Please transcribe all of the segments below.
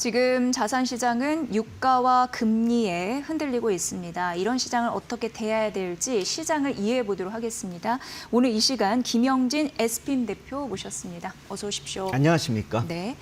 지금 자산 시장은 유가와 금리에 흔들리고 있습니다. 이런 시장을 어떻게 대해야 될지 시장을 이해해 보도록 하겠습니다. 오늘 이 시간 김영진 에스핀 대표 모셨습니다. 어서 오십시오. 안녕하십니까? 네.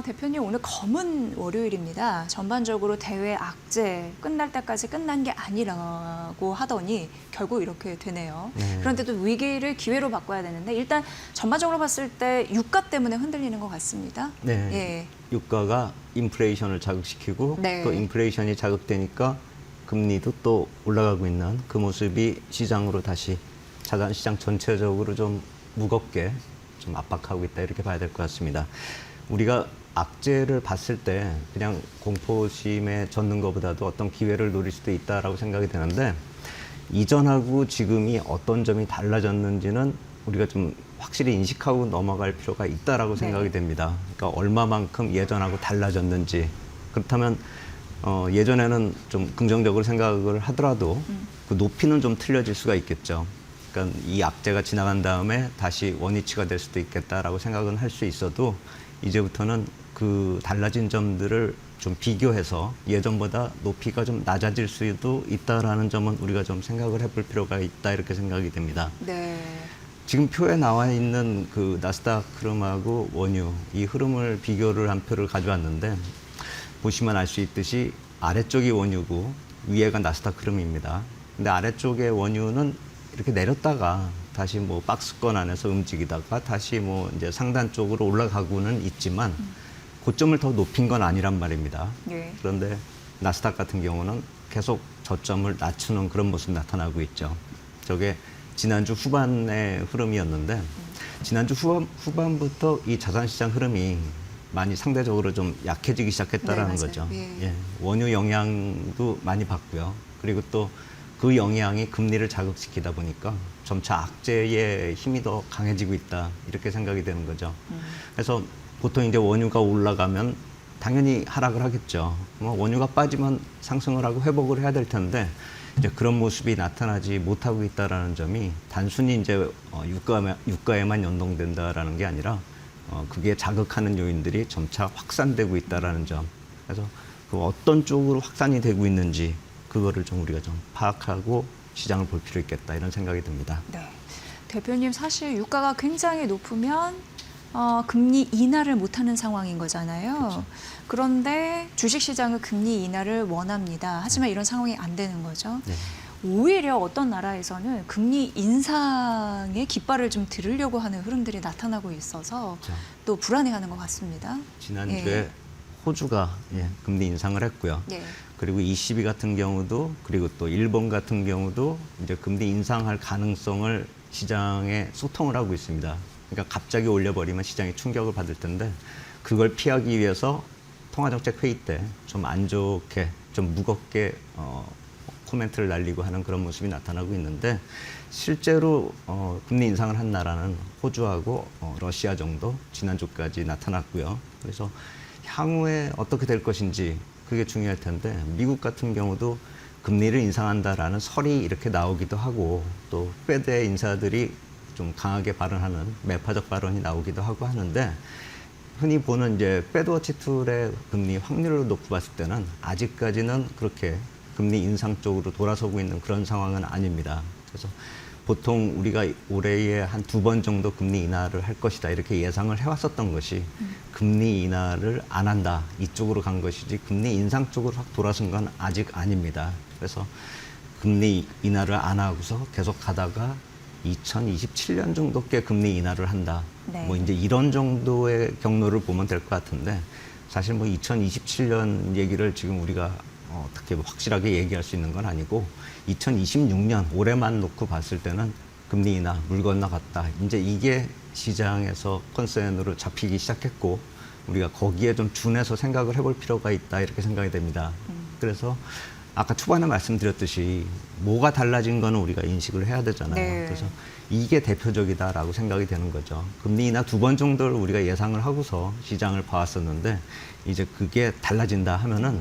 대표님 오늘 검은 월요일입니다. 전반적으로 대외 악재 끝날 때까지 끝난 게 아니라고 하더니 결국 이렇게 되네요. 네. 그런데도 위기를 기회로 바꿔야 되는데 일단 전반적으로 봤을 때 유가 때문에 흔들리는 것 같습니다. 네. 예. 유가가 인플레이션을 자극시키고 네. 또 인플레이션이 자극되니까 금리도 또 올라가고 있는 그 모습이 시장으로 다시 자산시장 전체적으로 좀 무겁게 좀 압박하고 있다 이렇게 봐야 될 것 같습니다. 우리가 악재를 봤을 때 그냥 공포심에 젖는 것보다도 어떤 기회를 노릴 수도 있다라고 생각이 되는데 이전하고 지금이 어떤 점이 달라졌는지는 우리가 좀 확실히 인식하고 넘어갈 필요가 있다라고 생각이 됩니다. 그러니까 얼마만큼 예전하고 달라졌는지 그렇다면 예전에는 좀 긍정적으로 생각을 하더라도 그 높이는 좀 틀려질 수가 있겠죠. 그러니까 이 악재가 지나간 다음에 다시 원위치가 될 수도 있겠다라고 생각은 할 수 있어도 이제부터는 그 달라진 점들을 좀 비교해서 예전보다 높이가 좀 낮아질 수도 있다라는 점은 우리가 좀 생각을 해볼 필요가 있다 이렇게 생각이 됩니다. 네. 지금 표에 나와 있는 그 나스닥 흐름하고 원유 이 흐름을 비교를 한 표를 가져왔는데 보시면 알 수 있듯이 아래쪽이 원유고 위에가 나스닥 흐름입니다. 근데 아래쪽의 원유는 이렇게 내렸다가 다시 뭐 박스권 안에서 움직이다가 다시 뭐 이제 상단 쪽으로 올라가고는 있지만 고점을 더 높인 건 아니란 말입니다. 네. 그런데 나스닥 같은 경우는 계속 저점을 낮추는 그런 모습이 나타나고 있죠. 저게 지난주 후반의 흐름이었는데 지난주 후반부터 이 자산시장 흐름이 많이 상대적으로 좀 약해지기 시작했다라는 네, 거죠. 예. 예, 원유 영향도 많이 받고요. 그리고 또 그 영향이 금리를 자극시키다 보니까 점차 악재의 힘이 더 강해지고 있다 이렇게 생각이 되는 거죠. 그래서 보통 이제 원유가 올라가면 당연히 하락을 하겠죠. 원유가 빠지면 상승을 하고 회복을 해야 될 텐데 이제 그런 모습이 나타나지 못하고 있다라는 점이 단순히 이제 유가에만 연동된다라는 게 아니라 그게 자극하는 요인들이 점차 확산되고 있다라는 점. 그래서 그 어떤 쪽으로 확산이 되고 있는지 그거를 좀 우리가 좀 파악하고 시장을 볼 필요 있겠다 이런 생각이 듭니다. 네. 대표님 사실 유가가 굉장히 높으면 금리 인하를 못하는 상황인 거잖아요. 그렇죠. 그런데 주식시장은 금리 인하를 원합니다. 하지만 이런 상황이 안 되는 거죠. 네. 오히려 어떤 나라에서는 금리 인상의 깃발을 좀 들으려고 하는 흐름들이 나타나고 있어서 그렇죠. 또 불안해하는 것 같습니다. 지난주에 예. 호주가 금리 인상을 했고요. 예. 그리고 ECB 같은 경우도 그리고 또 일본 같은 경우도 이제 금리 인상할 가능성을 시장에 소통을 하고 있습니다. 그러니까 갑자기 올려버리면 시장이 충격을 받을 텐데 그걸 피하기 위해서 통화정책회의 때 좀 안 좋게 좀 무겁게 코멘트를 날리고 하는 그런 모습이 나타나고 있는데 실제로 금리 인상을 한 나라는 호주하고 러시아 정도 지난주까지 나타났고요. 그래서 향후에 어떻게 될 것인지 그게 중요할 텐데 미국 같은 경우도 금리를 인상한다라는 설이 이렇게 나오기도 하고 또 페드의 인사들이 좀 강하게 발언하는 매파적 발언이 나오기도 하고 하는데 흔히 보는 이제 페드워치 툴의 금리 확률을 놓고 봤을 때는 아직까지는 그렇게 금리 인상 쪽으로 돌아서고 있는 그런 상황은 아닙니다. 그래서 보통 우리가 올해에 한 2번 정도 금리 인하를 할 것이다 이렇게 예상을 해왔었던 것이 금리 인하를 안 한다 이쪽으로 간 것이지 금리 인상 쪽으로 확 돌아선 건 아직 아닙니다. 그래서 금리 인하를 안 하고서 계속 가다가 2027년 정도께 금리 인하를 한다. 네. 뭐 이제 이런 정도의 경로를 보면 될 것 같은데 사실 뭐 2027년 얘기를 지금 우리가 어떻게 확실하게 얘기할 수 있는 건 아니고 2026년 올해만 놓고 봤을 때는 금리 인하 물 건너갔다. 이제 이게 시장에서 컨센으로 잡히기 시작했고 우리가 거기에 좀 준해서 생각을 해볼 필요가 있다 이렇게 생각이 됩니다. 그래서 아까 초반에 말씀드렸듯이 뭐가 달라진 거는 우리가 인식을 해야 되잖아요. 네. 그래서 이게 대표적이다라고 생각이 되는 거죠. 금리 인하 2번 정도를 우리가 예상을 하고서 시장을 봐왔었는데 이제 그게 달라진다 하면은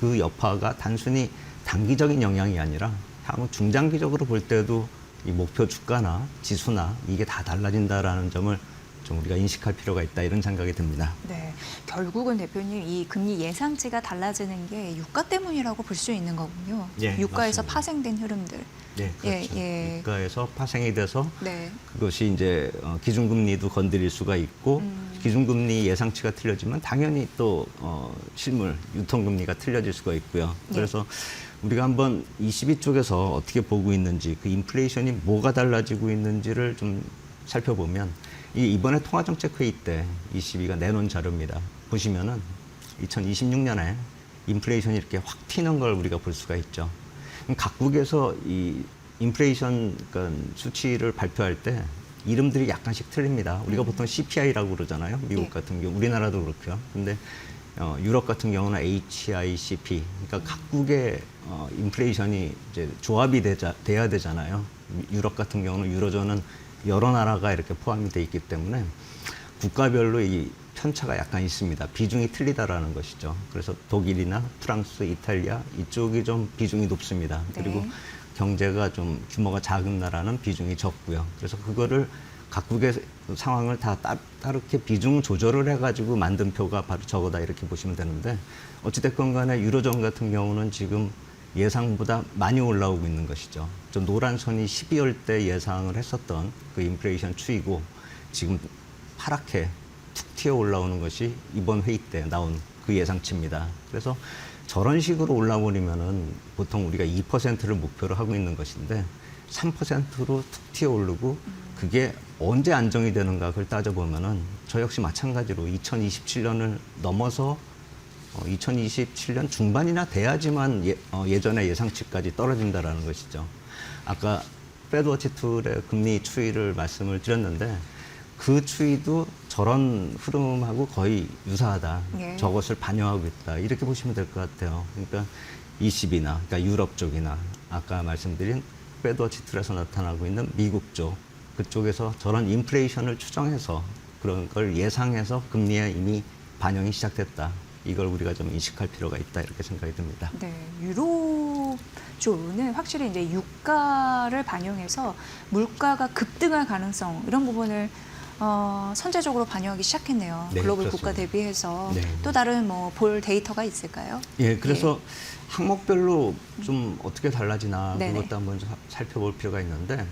그 여파가 단순히 단기적인 영향이 아니라 향후 중장기적으로 볼 때도 이 목표 주가나 지수나 이게 다 달라진다라는 점을 좀 우리가 인식할 필요가 있다 이런 생각이 듭니다. 네, 결국은 대표님 이 금리 예상치가 달라지는 게 유가 때문이라고 볼 수 있는 거군요. 예, 유가에서 맞습니다. 파생된 흐름들. 네, 그렇죠. 예. 유가에서 파생이 돼서 네. 그것이 이제 기준금리도 건드릴 수가 있고 기준금리 예상치가 틀려지면 당연히 또 실물 유통금리가 틀려질 수가 있고요. 예. 그래서 우리가 한번 22쪽에서 어떻게 보고 있는지 그 인플레이션이 뭐가 달라지고 있는지를 좀 살펴보면 이번에 통화정책회의 때 22가 내놓은 자료입니다. 보시면은 2026년에 인플레이션이 이렇게 확 튀는 걸 우리가 볼 수가 있죠. 각국에서 이 인플레이션 그러니까 수치를 발표할 때 이름들이 약간씩 틀립니다. 우리가 보통 CPI라고 그러잖아요. 미국 예. 같은 경우, 우리나라도 그렇고요. 근데 유럽 같은 경우는 HICP. 그러니까 각국의 인플레이션이 이제 조합이 돼야 되잖아요. 유럽 같은 경우는 유로존은 여러 나라가 이렇게 포함이 돼 있기 때문에 국가별로 이 편차가 약간 있습니다. 비중이 틀리다라는 것이죠. 그래서 독일이나 프랑스, 이탈리아 이쪽이 좀 비중이 높습니다. 네. 그리고 경제가 좀 규모가 작은 나라는 비중이 적고요. 그래서 그거를 각국의 상황을 다 따르게 비중 조절을 해가지고 만든 표가 바로 저거다 이렇게 보시면 되는데 어찌됐건 간에 유로존 같은 경우는 지금 예상보다 많이 올라오고 있는 것이죠. 저 노란 선이 12월 때 예상을 했었던 그 인플레이션 추이고 지금 파랗게 툭 튀어 올라오는 것이 이번 회의 때 나온 그 예상치입니다. 그래서 저런 식으로 올라버리면은 보통 우리가 2%를 목표로 하고 있는 것인데 3%로 툭 튀어 오르고 그게 언제 안정이 되는가 그걸 따져보면은 저 역시 마찬가지로 2027년을 넘어서 2027년 중반이나 돼야지만 예전의 예상치까지 떨어진다라는 것이죠. 아까 페드워치 툴의 금리 추이를 말씀을 드렸는데 그 추이도 저런 흐름하고 거의 유사하다. 예. 저것을 반영하고 있다. 이렇게 보시면 될 것 같아요. 그러니까 20이나 그러니까 유럽 쪽이나 아까 말씀드린 페드워치 툴에서 나타나고 있는 미국 쪽 그쪽에서 저런 인플레이션을 추정해서 그런 걸 예상해서 금리에 이미 반영이 시작됐다. 이걸 우리가 좀 인식할 필요가 있다 이렇게 생각이 듭니다. 네, 유럽 쪽은 확실히 이제 유가를 반영해서 물가가 급등할 가능성 이런 부분을 선제적으로 반영하기 시작했네요. 네, 글로벌 그렇습니다. 국가 대비해서 네. 또 다른 뭐 볼 데이터가 있을까요? 예, 그래서 항목별로 좀 어떻게 달라지나 네네. 그것도 한번 살펴볼 필요가 있는데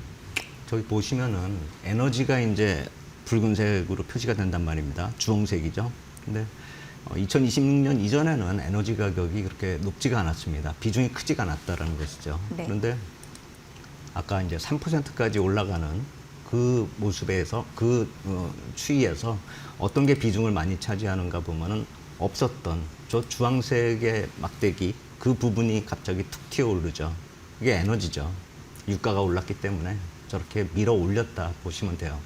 저기 보시면은 에너지가 이제 붉은색으로 표시가 된단 말입니다. 주홍색이죠. 근데 2026년 이전에는 에너지 가격이 그렇게 높지가 않았습니다. 비중이 크지가 않았다라는 것이죠. 네. 그런데 아까 이제 3%까지 올라가는 그 모습에서 그 추이에서 어떤 게 비중을 많이 차지하는가 보면은 없었던 저 주황색의 막대기 그 부분이 갑자기 툭 튀어 오르죠. 이게 에너지죠. 유가가 올랐기 때문에 저렇게 밀어 올렸다 보시면 돼요.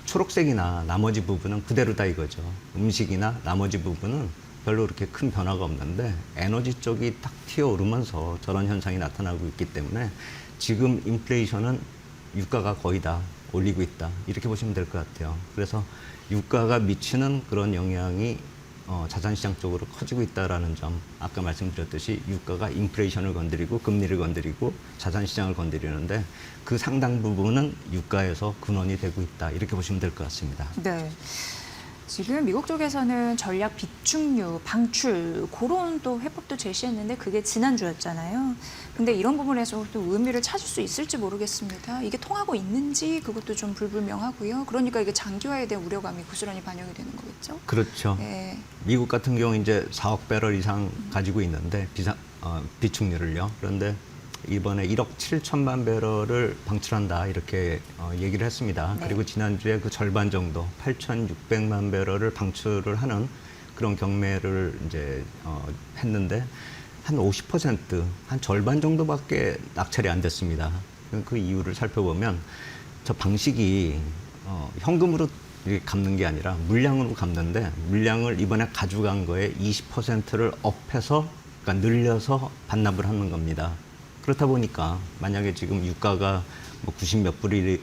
초록색이나 나머지 부분은 그대로다 이거죠. 음식이나 나머지 부분은 별로 그렇게 큰 변화가 없는데 에너지 쪽이 딱 튀어오르면서 저런 현상이 나타나고 있기 때문에 지금 인플레이션은 유가가 거의 다 올리고 있다. 이렇게 보시면 될 것 같아요. 그래서 유가가 미치는 그런 영향이 자산시장 쪽으로 커지고 있다는 점 아까 말씀드렸듯이 유가가 인플레이션을 건드리고 금리를 건드리고 자산시장을 건드리는데 그 상당 부분은 유가에서 근원이 되고 있다 이렇게 보시면 될 것 같습니다. 네. 지금 미국 쪽에서는 전략 비축류, 방출 그런 또 해법도 제시했는데 그게 지난주였잖아요. 근데 이런 부분에서 또 의미를 찾을 수 있을지 모르겠습니다. 이게 통하고 있는지 그것도 좀 불분명하고요. 그러니까 이게 장기화에 대한 우려감이 고스란히 반영이 되는 거겠죠? 그렇죠. 네. 미국 같은 경우 이제 4억 배럴 이상 가지고 있는데 비축류를요. 그런데 이번에 1억 7천만 배럴을 방출한다 이렇게 얘기를 했습니다. 네. 그리고 지난주에 그 절반 정도 8,600만 배럴을 방출을 하는 그런 경매를 이제 했는데 한 50%, 한 절반 정도밖에 낙찰이 안 됐습니다. 그 이유를 살펴보면 저 방식이 현금으로 이렇게 갚는 게 아니라 물량으로 갚는데 물량을 이번에 가져간 거에 20%를 업해서 그러니까 늘려서 반납을 하는 겁니다. 그렇다 보니까 만약에 지금 유가가 뭐 90몇 불이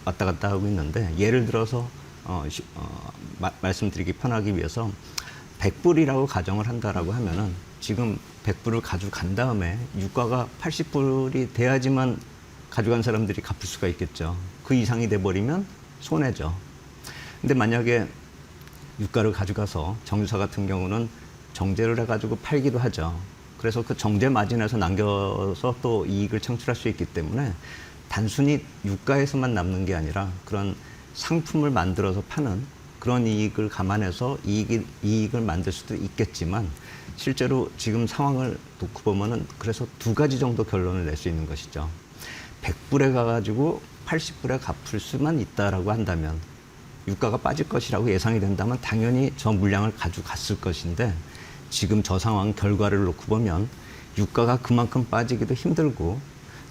왔다 갔다 하고 있는데 예를 들어서 말씀드리기 편하기 위해서 100불이라고 가정을 한다라고 하면은 지금 100불을 가져간 다음에 유가가 80불이 돼야지만 가져간 사람들이 갚을 수가 있겠죠. 그 이상이 돼버리면 손해죠. 근데 만약에 유가를 가져가서 정유사 같은 경우는 정제를 해가지고 팔기도 하죠. 그래서 그 정제 마진에서 남겨서 또 이익을 창출할 수 있기 때문에 단순히 유가에서만 남는 게 아니라 그런 상품을 만들어서 파는 그런 이익을 감안해서 이익을 만들 수도 있겠지만 실제로 지금 상황을 놓고 보면은 그래서 두 가지 정도 결론을 낼 수 있는 것이죠. 100불에 가가지고 80불에 갚을 수만 있다라고 한다면 유가가 빠질 것이라고 예상이 된다면 당연히 저 물량을 가져갔을 것인데 지금 저 상황 결과를 놓고 보면 유가가 그만큼 빠지기도 힘들고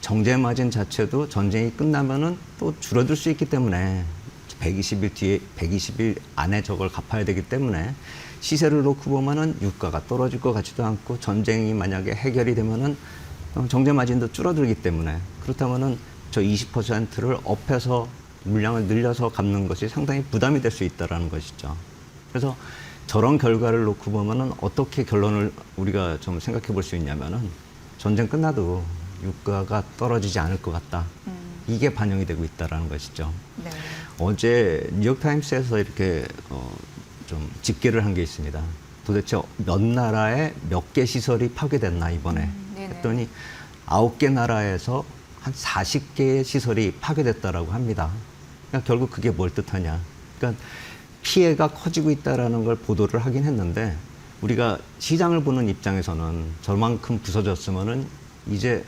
정제 마진 자체도 전쟁이 끝나면은 또 줄어들 수 있기 때문에 120일 뒤에 120일 안에 저걸 갚아야 되기 때문에 시세를 놓고 보면은 유가가 떨어질 것 같지도 않고 전쟁이 만약에 해결이 되면은 정제 마진도 줄어들기 때문에 그렇다면은 저 20%를 업해서 물량을 늘려서 갚는 것이 상당히 부담이 될 수 있다라는 것이죠. 그래서 저런 결과를 놓고 보면은 어떻게 결론을 우리가 좀 생각해 볼 수 있냐면은 전쟁 끝나도 유가가 떨어지지 않을 것 같다. 이게 반영이 되고 있다라는 것이죠. 네. 어제 뉴욕타임스에서 이렇게 좀 집계를 한 게 있습니다. 도대체 몇 나라에 몇 개 시설이 파괴됐나 이번에 했더니 9개 나라에서 한 40개의 시설이 파괴됐다라고 합니다. 그러니까 결국 그게 뭘 뜻하냐? 그러니까 피해가 커지고 있다라는 걸 보도를 하긴 했는데 우리가 시장을 보는 입장에서는 저만큼 부서졌으면은 이제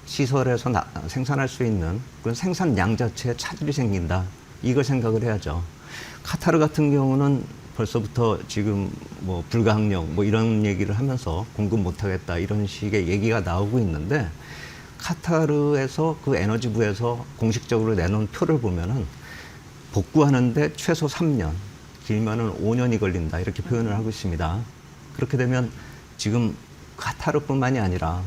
시설에서 생산할 수 있는 그런 생산량 자체에 차질이 생긴다. 이걸 생각을 해야죠. 카타르 같은 경우는 벌써부터 지금 뭐 불가항력 뭐 이런 얘기를 하면서 공급 못하겠다 이런 식의 얘기가 나오고 있는데 카타르에서 그 에너지부에서 공식적으로 내놓은 표를 보면은 복구하는데 최소 3년, 길면은 5년이 걸린다 이렇게 표현을 하고 있습니다. 그렇게 되면 지금 카타르뿐만이 아니라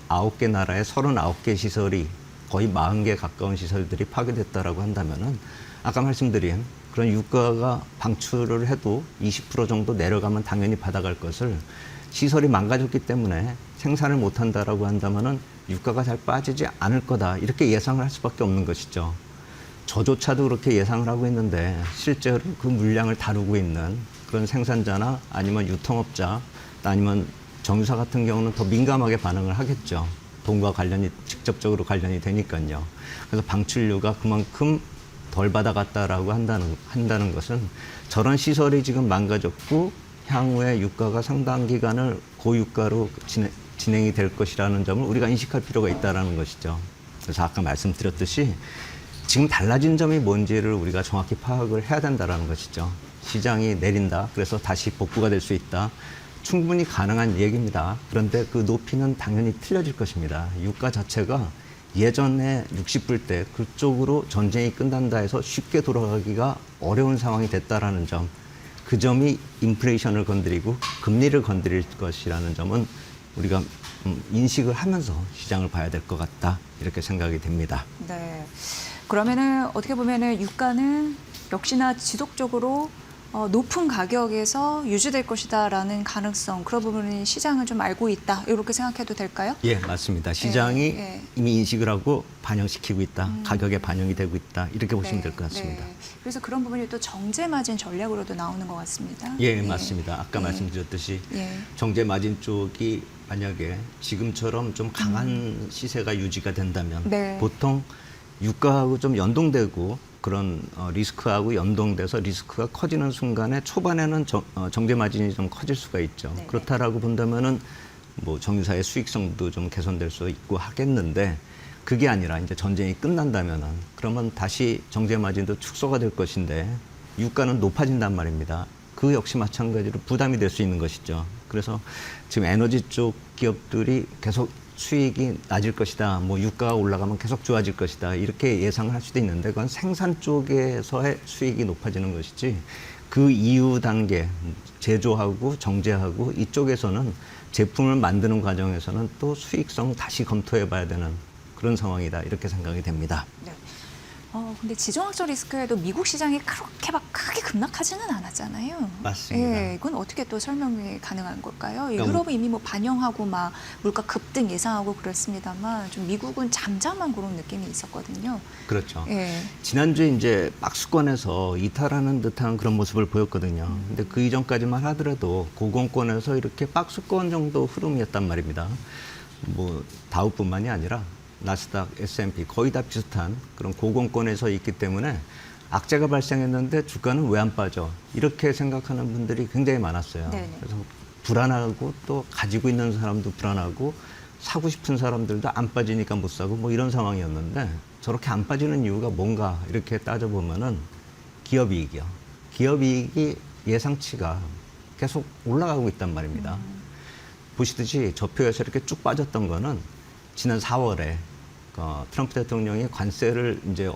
9개 나라의 39개 시설이 거의 40개 가까운 시설들이 파괴됐다라고 한다면은 아까 말씀드린 그런 유가가 방출을 해도 20% 정도 내려가면 당연히 받아갈 것을 시설이 망가졌기 때문에 생산을 못한다라고 한다면은 유가가 잘 빠지지 않을 거다 이렇게 예상을 할 수밖에 없는 것이죠. 저조차도 그렇게 예상을 하고 있는데 실제로 그 물량을 다루고 있는 그런 생산자나 아니면 유통업자 아니면 정유사 같은 경우는 더 민감하게 반응을 하겠죠. 돈과 관련이 직접적으로 관련이 되니까요. 그래서 방출료가 그만큼 덜 받아갔다라고 한다는 것은 저런 시설이 지금 망가졌고 향후에 유가가 상당 기간을 고유가로 진행이 될 것이라는 점을 우리가 인식할 필요가 있다는 것이죠. 그래서 아까 말씀드렸듯이 지금 달라진 점이 뭔지를 우리가 정확히 파악을 해야 된다는 것이죠. 시장이 내린다. 그래서 다시 복구가 될 수 있다. 충분히 가능한 얘기입니다. 그런데 그 높이는 당연히 틀려질 것입니다. 유가 자체가 예전에 60불 때 그쪽으로 전쟁이 끝난다 해서 쉽게 돌아가기가 어려운 상황이 됐다라는 점, 그 점이 인플레이션을 건드리고 금리를 건드릴 것이라는 점은 우리가 인식을 하면서 시장을 봐야 될 것 같다 이렇게 생각이 됩니다. 네. 그러면은 어떻게 보면은 유가는 역시나 지속적으로 높은 가격에서 유지될 것이다라는 가능성 그런 부분은 시장은 좀 알고 있다 이렇게 생각해도 될까요? 예, 맞습니다. 시장이 예. 이미 인식을 하고 반영시키고 있다. 가격에 반영이 되고 있다. 이렇게 보시면 될 것 같습니다. 네. 그래서 그런 부분이 또 정제 마진 전략으로도 나오는 것 같습니다. 예, 맞습니다. 아까 말씀드렸듯이 예. 정제 마진 쪽이 만약에 지금처럼 좀 강한 시세가 유지가 된다면 네. 보통 유가하고 좀 연동되고 그런 리스크하고 연동돼서 리스크가 커지는 순간에 초반에는 정제 마진이 좀 커질 수가 있죠. 네네. 그렇다라고 본다면은 뭐 정유사의 수익성도 좀 개선될 수 있고 하겠는데 그게 아니라 이제 전쟁이 끝난다면은 그러면 다시 정제 마진도 축소가 될 것인데 유가는 높아진단 말입니다. 그 역시 마찬가지로 부담이 될 수 있는 것이죠. 그래서 지금 에너지 쪽 기업들이 계속 수익이 낮을 것이다. 뭐 유가가 올라가면 계속 좋아질 것이다. 이렇게 예상을 할 수도 있는데 그건 생산 쪽에서의 수익이 높아지는 것이지 그 이후 단계 제조하고 정제하고 이쪽에서는 제품을 만드는 과정에서는 또 수익성 다시 검토해 봐야 되는 그런 상황이다. 이렇게 생각이 됩니다. 네. 근데 지정학적 리스크에도 미국 시장이 그렇게 막 크게 급락하지는 않았잖아요. 맞습니다. 예, 이건 어떻게 또 설명이 가능한 걸까요? 그러니까 유럽은 이미 뭐 반영하고 막 물가 급등 예상하고 그랬습니다,만 좀 미국은 잠잠한 그런 느낌이 있었거든요. 그렇죠. 예. 지난주에 이제 박스권에서 이탈하는 듯한 그런 모습을 보였거든요. 근데 그 이전까지만 하더라도 고공권에서 이렇게 박스권 정도 흐름이었단 말입니다. 뭐 다우뿐만이 아니라 나스닥, S&P 거의 다 비슷한 그런 고공권에서 있기 때문에 악재가 발생했는데 주가는 왜 안 빠져? 이렇게 생각하는 분들이 굉장히 많았어요. 네네. 그래서 불안하고 또 가지고 있는 사람도 불안하고 사고 싶은 사람들도 안 빠지니까 못 사고 뭐 이런 상황이었는데 저렇게 안 빠지는 이유가 뭔가 이렇게 따져보면은 기업이익이요. 기업이익이 예상치가 계속 올라가고 있단 말입니다. 보시듯이 저표에서 이렇게 쭉 빠졌던 거는 지난 4월에 트럼프 대통령이 관세를 이제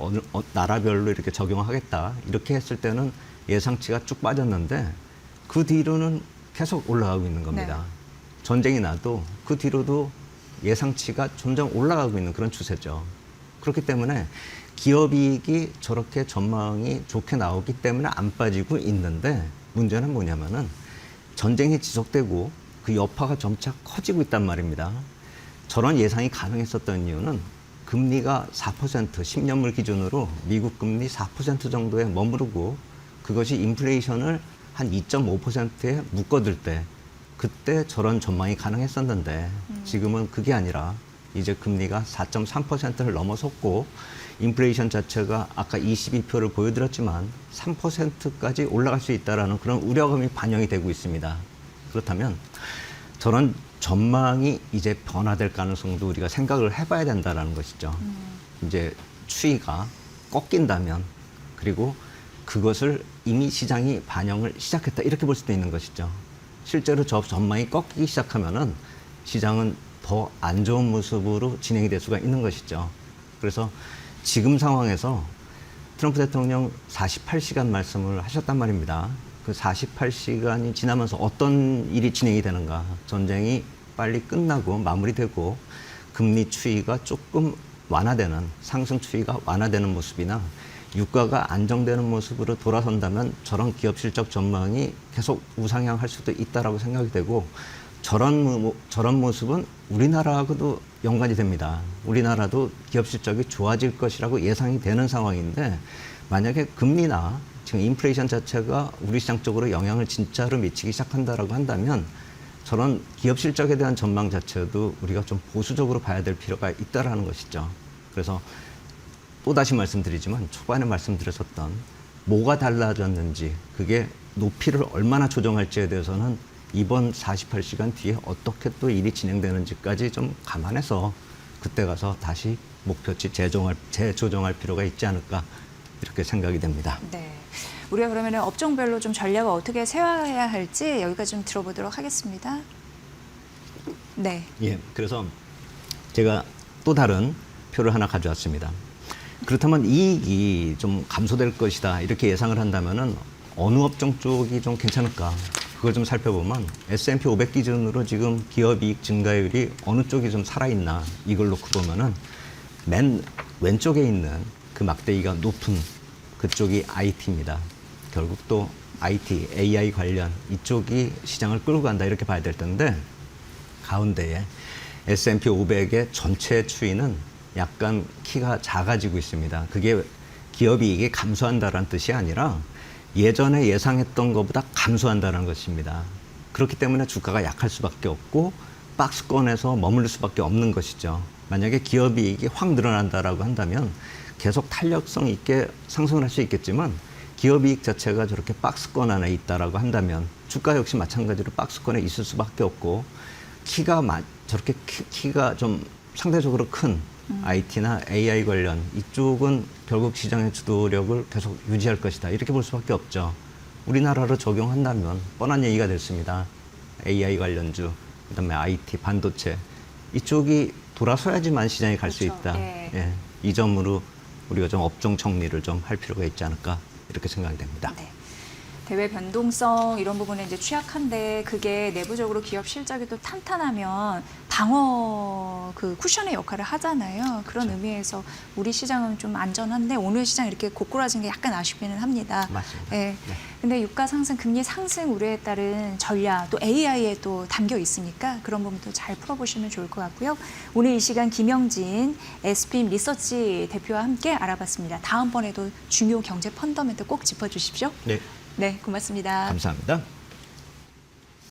나라별로 이렇게 적용하겠다 이렇게 했을 때는 예상치가 쭉 빠졌는데 그 뒤로는 계속 올라가고 있는 겁니다. 네. 전쟁이 나도 그 뒤로도 예상치가 점점 올라가고 있는 그런 추세죠. 그렇기 때문에 기업이익이 저렇게 전망이 좋게 나오기 때문에 안 빠지고 있는데 문제는 뭐냐면은 전쟁이 지속되고 그 여파가 점차 커지고 있단 말입니다. 저런 예상이 가능했었던 이유는 금리가 4%, 10년물 기준으로 미국 금리 4% 정도에 머무르고 그것이 인플레이션을 한 2.5%에 묶어둘 때 그때 저런 전망이 가능했었는데 지금은 그게 아니라 이제 금리가 4.3%를 넘어섰고 인플레이션 자체가 아까 22표를 보여드렸지만 3%까지 올라갈 수 있다는 그런 우려감이 반영이 되고 있습니다. 그렇다면 저런 전망이 이제 변화될 가능성도 우리가 생각을 해봐야 된다는 것이죠. 이제 추이가 꺾인다면 그리고 그것을 이미 시장이 반영을 시작했다 이렇게 볼 수도 있는 것이죠. 실제로 저 전망이 꺾이기 시작하면은 시장은 더 안 좋은 모습으로 진행이 될 수가 있는 것이죠. 그래서 지금 상황에서 트럼프 대통령 48시간 말씀을 하셨단 말입니다. 그 48시간이 지나면서 어떤 일이 진행이 되는가. 전쟁이 빨리 끝나고 마무리되고 금리 추이가 조금 완화되는 상승 추이가 완화되는 모습이나 유가가 안정되는 모습으로 돌아선다면 저런 기업 실적 전망이 계속 우상향할 수도 있다라고 생각이 되고 저런 모습은 우리나라하고도 연관이 됩니다. 우리나라도 기업 실적이 좋아질 것이라고 예상이 되는 상황인데 만약에 금리나 지금 인플레이션 자체가 우리 시장 쪽으로 영향을 진짜로 미치기 시작한다라고 한다면 저런 기업 실적에 대한 전망 자체도 우리가 좀 보수적으로 봐야 될 필요가 있다라는 것이죠. 그래서 또다시 말씀드리지만 초반에 말씀드렸었던 뭐가 달라졌는지 그게 높이를 얼마나 조정할지에 대해서는 이번 48시간 뒤에 어떻게 또 일이 진행되는지까지 좀 감안해서 그때 가서 다시 목표치 재조정할 필요가 있지 않을까 이렇게 생각이 됩니다. 네. 우리가 그러면 업종별로 좀 전략을 어떻게 세워야 할지 여기까지 좀 들어보도록 하겠습니다. 네. 예, 그래서 제가 또 다른 표를 하나 가져왔습니다. 그렇다면 이익이 좀 감소될 것이다 이렇게 예상을 한다면은 어느 업종 쪽이 좀 괜찮을까? 그걸 좀 살펴보면 S&P 500 기준으로 지금 기업이익 증가율이 어느 쪽이 좀 살아있나 이걸 놓고 보면은 맨 왼쪽에 있는 그 막대기가 높은 그쪽이 IT입니다. 결국 또 IT, AI 관련 이쪽이 시장을 끌고 간다 이렇게 봐야 될 텐데 가운데에 S&P 500의 전체 추이는 약간 키가 작아지고 있습니다. 그게 기업이익이 감소한다는 뜻이 아니라 예전에 예상했던 것보다 감소한다는 것입니다. 그렇기 때문에 주가가 약할 수밖에 없고 박스권에서 머무를 수밖에 없는 것이죠. 만약에 기업이익이 확 늘어난다라고 한다면 계속 탄력성 있게 상승을 할 수 있겠지만 기업이익 자체가 저렇게 박스권 안에 있다라고 한다면 주가 역시 마찬가지로 박스권에 있을 수밖에 없고 저렇게 키가 좀 상대적으로 큰 IT나 AI 관련 이쪽은 결국 시장의 주도력을 계속 유지할 것이다. 이렇게 볼 수밖에 없죠. 우리나라로 적용한다면 뻔한 얘기가 됐습니다. AI 관련주, 그다음에 IT, 반도체 이쪽이 돌아서야지만 시장이 갈 수 그렇죠. 있다. 예. 예, 이 점으로 우리가 좀 업종 정리를 좀 할 필요가 있지 않을까 이렇게 생각이 됩니다. 네. 대외 변동성 이런 부분에 이제 취약한데 그게 내부적으로 기업 실적이 또 탄탄하면 방어 그 쿠션의 역할을 하잖아요. 그런 의미에서 우리 시장은 좀 안전한데 오늘 시장 이렇게 고꾸라진 게 약간 아쉽기는 합니다. 맞습니다. 네. 네. 근데 유가 상승, 금리 상승 우려에 따른 전략 또 AI에 또 담겨 있으니까 그런 부분도 잘 풀어보시면 좋을 것 같고요. 오늘 이 시간 김영진 SPM 리서치 대표와 함께 알아봤습니다. 다음번에도 중요 경제 펀더멘트 꼭 짚어주십시오. 네, 네, 고맙습니다. 감사합니다.